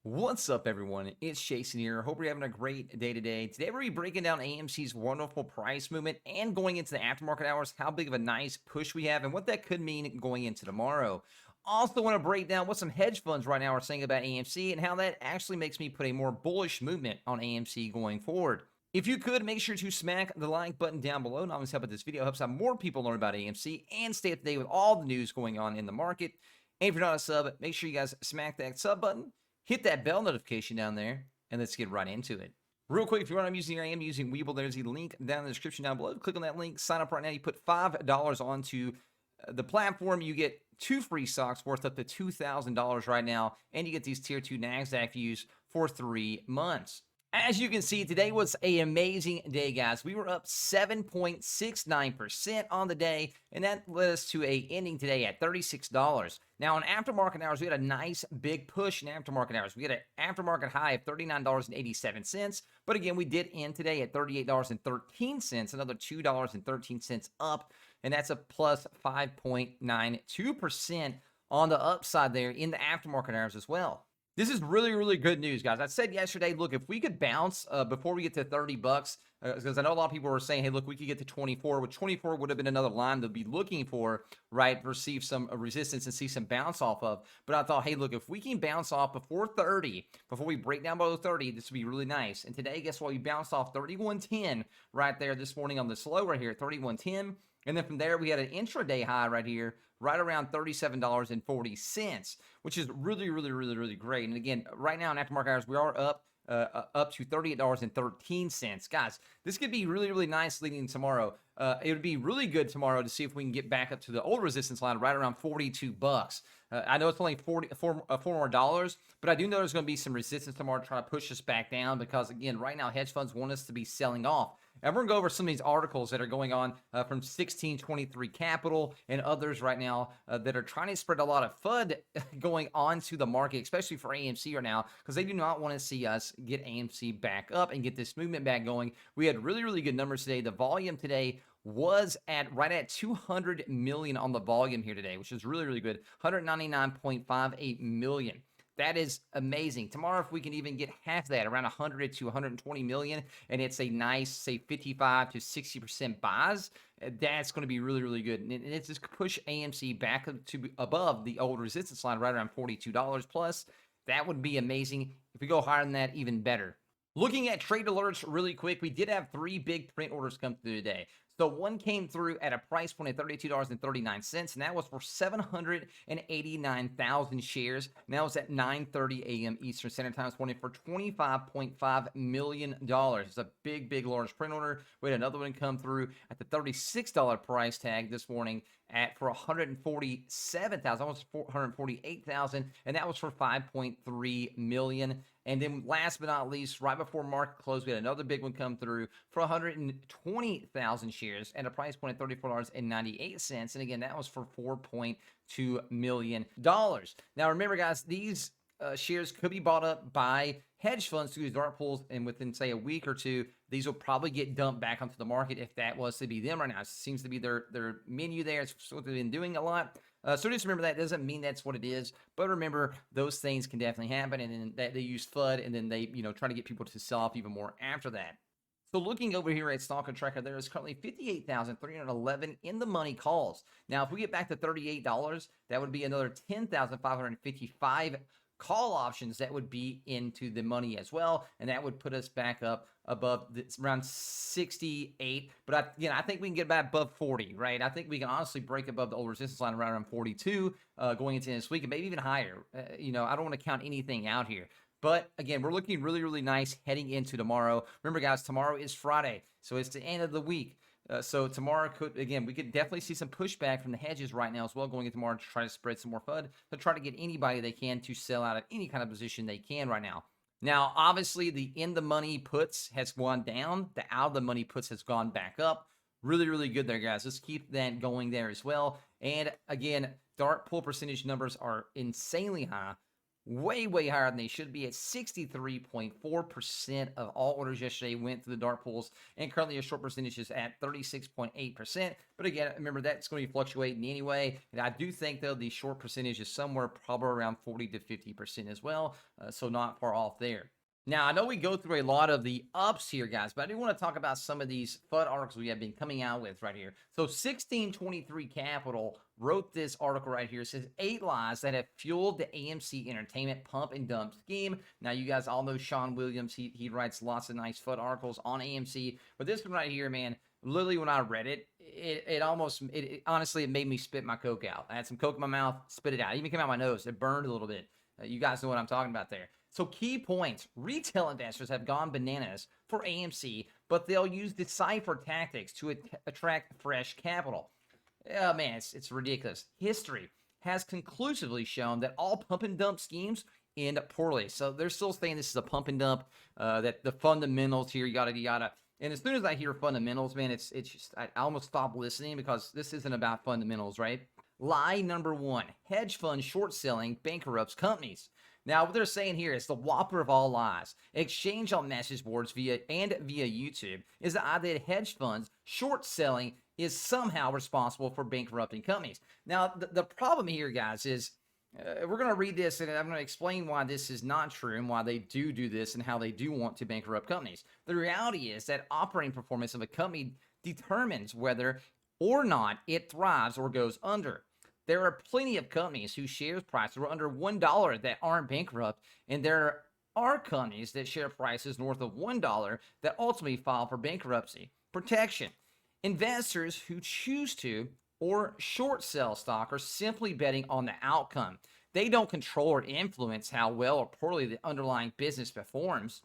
What's up, everyone? It's Jason here. Hope you're having a great day today. Today, we're breaking down AMC's wonderful price movement and going into the aftermarket hours, how big of a nice push we have and what that could mean going into tomorrow. Also, want to break down what some hedge funds right now are saying about AMC and how that actually makes me put a more bullish movement on AMC going forward. If you could, make sure to smack the like button down below. And obviously, help out this video helps out more people learn about AMC and stay up to date with all the news going on in the market. And if you're not a sub, make sure you guys smack that sub button, hit that bell notification down there, and let's get right into it. Real quick, if you want, I'm using Weeble. There's a link down in the description down below. Click on that link, sign up right now. You put $5 onto the platform, you get 2 free stocks worth up to $2,000 right now, and you get these tier 2 NASDAQ views for 3 months. As you can see, today was an amazing day, guys. We were up 7.69% on the day, and that led us to a ending today at $36. Now, on aftermarket hours, we had a nice big push in aftermarket hours. We had an aftermarket high of $39.87, but again, we did end today at $38.13, another $2.13 up, and that's a plus 5.92% on the upside there in the aftermarket hours as well. This is really, really good news, guys. I said yesterday, look, if we could bounce before we get to $30, because I know a lot of people were saying, hey, look, we could get to 24, which 24 would have been another line to be looking for, right? Receive some resistance and see some bounce off of. But I thought, hey, look, if we can bounce off before 30, before we break down below 30, this would be really nice. And today, guess what? We bounced off 31.10 right there this morning on this low right here, 31.10. And then from there, we had an intraday high right here, right around $37.40, which is really, really, really, really great. And again, right now in aftermarket hours, we are up to $38.13. Guys, this could be really, really nice leading tomorrow. It would be really good tomorrow to see if we can get back up to the old resistance line right around $42. I know it's only four more dollars, but I do know there's going to be some resistance tomorrow to try to push us back down because, again, right now hedge funds want us to be selling off. And we're going to go over some of these articles that are going on from 1623 Capital and others right now that are trying to spread a lot of FUD going on to the market, especially for AMC right now, because they do not want to see us get AMC back up and get this movement back going. We had really, really good numbers today. The volume today was right at 200 million on the volume here today, which is really, really good. 199.58 million. That is amazing. Tomorrow, if we can even get half that, around 100 to 120 million, and it's a nice, say, 55 to 60% buys, that's going to be really, really good. And it's just push AMC back up to above the old resistance line, right around $42 plus. That would be amazing. If we go higher than that, even better. Looking at trade alerts really quick, we did have 3 big print orders come through today. So one came through at a price point of $32.39, and that was for 789,000 shares. And that was at 9:30 a.m. Eastern Standard Time this morning for $25.5 million. It's a big, big, large print order. We had another one come through at the $36 price tag this morning for 147,000, almost 448,000, and that was for 5.3 million. And then last but not least, right before market close, we had another big one come through for 120,000 shares at a price point of $34.98. And again, that was for $4.2 million. Now, remember, guys, these shares could be bought up by hedge funds through these dark pools, and within, say, a week or two, these will probably get dumped back onto the market if that was to be them right now. It seems to be their menu there. It's what they've been doing a lot. So just remember that doesn't mean that's what it is, but remember those things can definitely happen, and then that they use FUD, and then they try to get people to sell off even more after that. So looking over here at Stock and Tracker, there is currently 58,311 in the money calls. Now, if we get back to $38, that would be another 10,555 call options that would be into the money as well, and that would put us back up above around 68. But I think we can get back above 40, right? I think we can honestly break above the old resistance line around 42 going into this week, and maybe even higher. I don't want to count anything out here. But again, we're looking really, really nice heading into tomorrow. Remember, guys, tomorrow is Friday, so it's the end of the week. So tomorrow we could definitely see some pushback from the hedges right now as well going into tomorrow to try to spread some more FUD, to try to get anybody they can to sell out of any kind of position they can right now. Now, obviously, the in-the-money puts has gone down. The out-of-the-money puts has gone back up. Really, really good there, guys. Let's keep that going there as well. And again, dark pool percentage numbers are insanely high. way, way higher than they should be at 63.4% of all orders yesterday went to the dark pools, and currently a short percentage is at 36.8%. But again, remember that's going to be fluctuating anyway. And I do think, though, the short percentage is somewhere probably around 40 to 50% as well. So not far off there. Now, I know we go through a lot of the ups here, guys, but I do want to talk about some of these FUD articles we have been coming out with right here. So 1623 Capital wrote this article right here. It says 8 lies that have fueled the AMC Entertainment pump and dump scheme. Now, you guys all know Sean Williams. He writes lots of nice FUD articles on AMC. But this one right here, man, literally when I read it, it honestly made me spit my Coke out. I had some Coke in my mouth, spit it out. It even came out my nose. It burned a little bit. You guys know what I'm talking about there. So key points, retail investors have gone bananas for AMC, but they'll use decipher tactics to attract fresh capital. Oh man, it's ridiculous. History has conclusively shown that all pump and dump schemes end poorly. So they're still saying this is a pump and dump, that the fundamentals here, yada, yada. And as soon as I hear fundamentals, man, it's just, I almost stop listening because this isn't about fundamentals, right? Lie number 1, hedge fund short selling bankrupts companies. Now, what they're saying here is the whopper of all lies. Exchange on message boards via YouTube is the idea that hedge funds short selling is somehow responsible for bankrupting companies. Now, the problem here, guys, is we're going to read this and I'm going to explain why this is not true and why they do this and how they do want to bankrupt companies. The reality is that operating performance of a company determines whether or not it thrives or goes under. There are plenty of companies whose share prices were under $1 that aren't bankrupt, and there are companies that share prices north of $1 that ultimately file for bankruptcy. Protection. Investors who choose to or short sell stock are simply betting on the outcome. They don't control or influence how well or poorly the underlying business performs.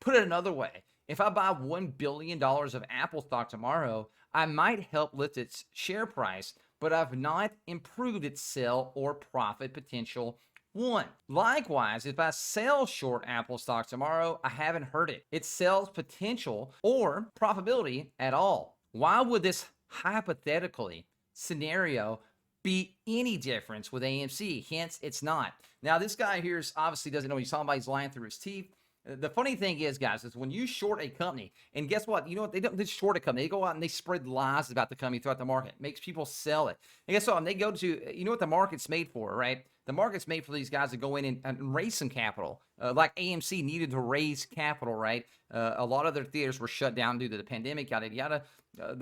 Put it another way, if I buy $1 billion of Apple stock tomorrow, I might help lift its share price, but I've not improved its sell or profit potential. 1. Likewise, if I sell short Apple stock tomorrow, I haven't hurt its sales potential or profitability at all. Why would this hypothetically scenario be any difference with AMC? Hence, it's not. Now, this guy here obviously doesn't know he's talking about. He's lying through his teeth. The funny thing is, guys, is when you short a company, and guess what? You know what? They don't just short a company. They go out and they spread lies about the company throughout the market. It makes people sell it. And guess what? And they go to, you know what the market's made for, right? The market's made for these guys to go in and raise some capital. Like AMC needed to raise capital, right? A lot of their theaters were shut down due to the pandemic, yada, yada.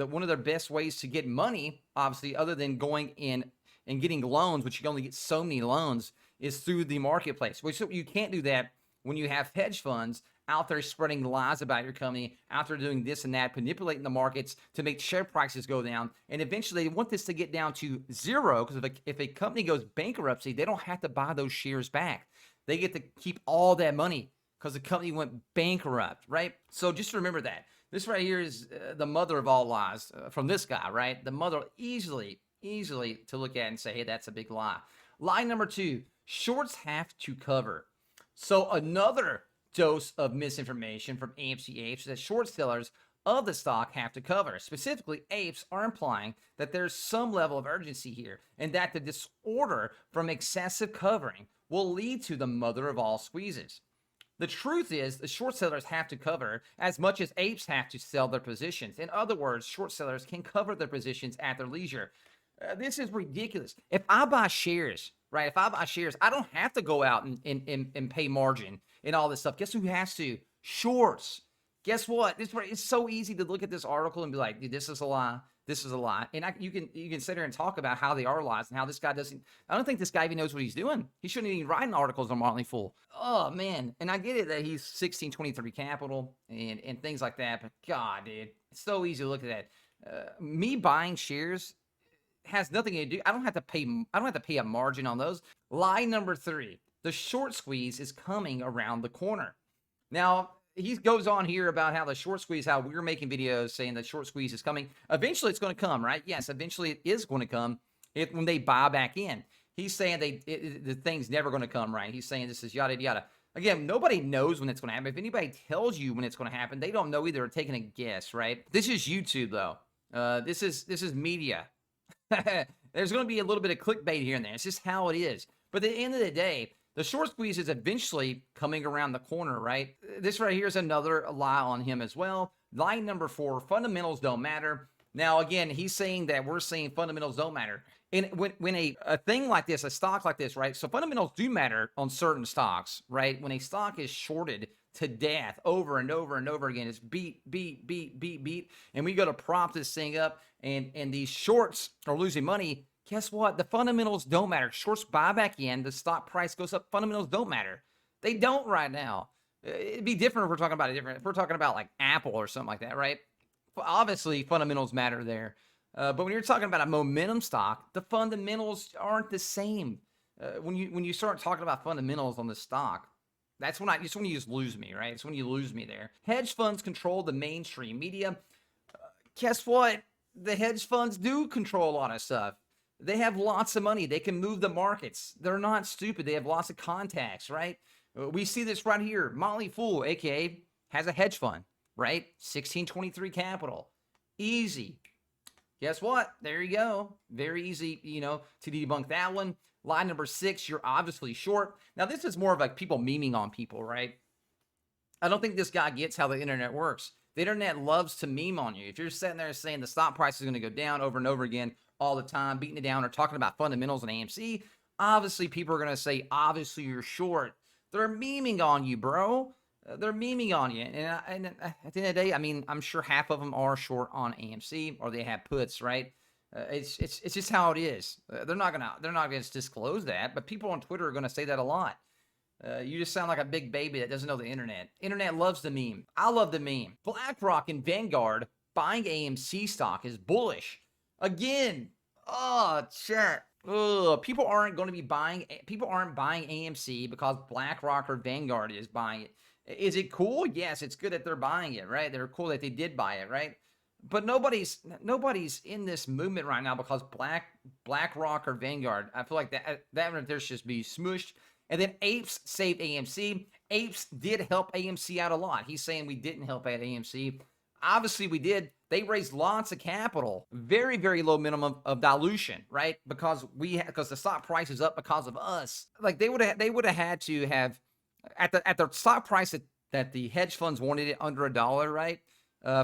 One of their best ways to get money, obviously, other than going in and getting loans, which you can only get so many loans, is through the marketplace. Which you can't do that when you have hedge funds out there spreading lies about your company, out there doing this and that, manipulating the markets to make share prices go down. And eventually they want this to get down to zero, because if a company goes bankruptcy, they don't have to buy those shares back. They get to keep all that money because the company went bankrupt, right? So just remember that. This right here is the mother of all lies from this guy, right? The mother easily to look at and say, hey, that's a big lie. Lie number 2, shorts have to cover. So another dose of misinformation from AMC Apes is that short sellers of the stock have to cover. Specifically, apes are implying that there's some level of urgency here and that the disorder from excessive covering will lead to the mother of all squeezes. The truth is the short sellers have to cover as much as apes have to sell their positions. In other words, short sellers can cover their positions at their leisure. This is ridiculous. If I buy shares, right? If I buy shares, I don't have to go out and pay margin and all this stuff. Guess who has to? Shorts. Guess what? It's so easy to look at this article and be like, dude, this is a lie. This is a lie. And you can sit here and talk about how they are lies and how this guy doesn't. I don't think this guy even knows what he's doing. He shouldn't even write articles on Motley Fool. Oh man. And I get it that he's 1623 Capital and things like that. But God, dude, it's so easy to look at that. Me buying shares has nothing to do. I don't have to pay a margin on those. Lie number 3, the short squeeze is coming around the corner. Now, he goes on here about how the short squeeze, how we're making videos saying that short squeeze is coming. Eventually it's going to come, right? Yes, eventually it is going to come when they buy back in. He's saying the thing's never going to come, right? He's saying this is yada, yada. Again, nobody knows when it's going to happen. If anybody tells you when it's going to happen, they don't know either. They're taking a guess, right? This is YouTube, though. This is media. There's going to be a little bit of clickbait here and there. It's just how it is. But at the end of the day, The short squeeze is eventually coming around the corner, right? This right here is another lie on him as well. Line number 4, fundamentals don't matter. Now, again, he's saying that we're saying fundamentals don't matter. And when a thing like this, a stock like this, right? So fundamentals do matter on certain stocks, right? When a stock is shorted to death over and over and over again, it's beat, beat, beat, beat, beat. And we go to prop this thing up and these shorts are losing money. Guess what? The fundamentals don't matter. Shorts buy back in, the stock price goes up. Fundamentals don't matter. They don't right now. It'd be different if we're talking about if we're talking about like Apple or something like that, right? Obviously, fundamentals matter there. But when you're talking about a momentum stock, the fundamentals aren't the same. When you start talking about fundamentals on the stock, that's when you just lose me, right? It's when you lose me there. Hedge funds control the mainstream media. Guess what? The hedge funds do control a lot of stuff. They have lots of money. They can move the markets. They're not stupid. They have lots of contacts, right? We see this right here. Motley Fool, aka, has a hedge fund, right? 1623 Capital. Easy. Guess what? There you go. Very easy, to debunk that one. Line number 6, you're obviously short. Now, this is more of like people memeing on people, right? I don't think this guy gets how the internet works. The internet loves to meme on you. If you're sitting there saying the stock price is going to go down over and over again all the time, beating it down or talking about fundamentals and AMC, obviously people are going to say, obviously you're short. They're memeing on you, bro. They're memeing on you. And at the end of the day, I mean, I'm sure half of them are short on AMC or they have puts, right? It's just how it is. They're not gonna disclose that, but people on Twitter are gonna say that a lot. You just sound like a big baby that doesn't know the internet. Internet loves the meme. I love the meme. BlackRock and Vanguard buying AMC stock is bullish. Again, chat. People aren't buying AMC because BlackRock or Vanguard is buying it. Is it cool? Yes, it's good that they're buying it, right? They're cool that they did buy it, right? But nobody's in this movement right now because BlackRock or Vanguard. I feel like that right there should just be smooshed. And then Apes saved AMC. Apes did help AMC out a lot. He's saying we didn't help out AMC. Obviously, we did. They raised lots of capital. Very, very low minimum of dilution, right? Because the stock price is up because of us. Like they would have had to have at the stock price that the hedge funds wanted it under $1, right?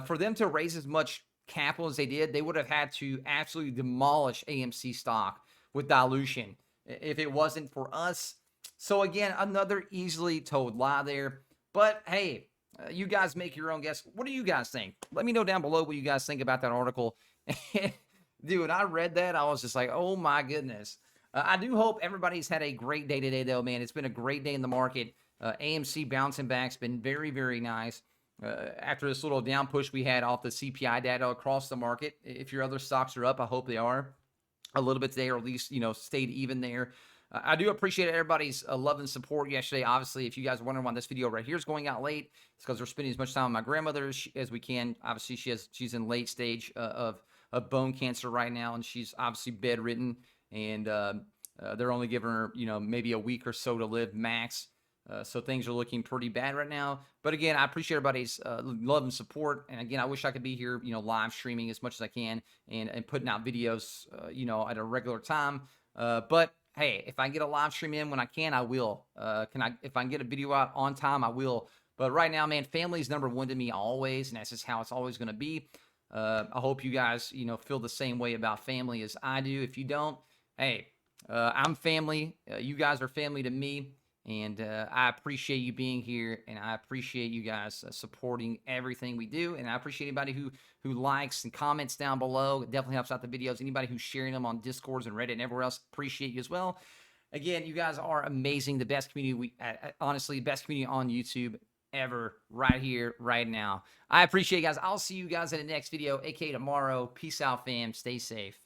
For them to raise as much capital as they did, they would have had to absolutely demolish AMC stock with dilution if it wasn't for us. So again, another easily told lie there. But hey, you guys make your own guess. What do you guys think? Let me know down below what you guys think about that article. Dude, when I read that, I was just like, oh my goodness. I do hope everybody's had a great day today, though, man. It's been a great day in the market. AMC bouncing back. It's been very, very nice. After this little down push we had off the CPI data across the market. If your other stocks are up, I hope they are a little bit today, or at least, stayed even there. I do appreciate everybody's love and support yesterday. Obviously, if you guys are wondering why this video right here is going out late, it's because we're spending as much time with my grandmother as we can. Obviously, she's in late stage of bone cancer right now, and she's obviously bedridden, and they're only giving her, maybe a week or so to live max. So things are looking pretty bad right now. But again, I appreciate everybody's love and support. And again, I wish I could be here, live streaming as much as I can and putting out videos, at a regular time. But hey, if I get a live stream in when I can, I will. If I can get a video out on time, I will. But right now, man, family is number one to me always, and that's just how it's always going to be. I hope you guys, feel the same way about family as I do. If you don't, hey, I'm family. You guys are family to me. And I appreciate you being here, and I appreciate you guys supporting everything we do. And I appreciate anybody who likes and comments down below. It definitely helps out the videos. Anybody who's sharing them on Discords and Reddit and everywhere else, appreciate you as well. Again, you guys are amazing. The best community, honestly, best community on YouTube ever, right here, right now. I appreciate you guys. I'll see you guys in the next video, aka tomorrow. Peace out, fam. Stay safe.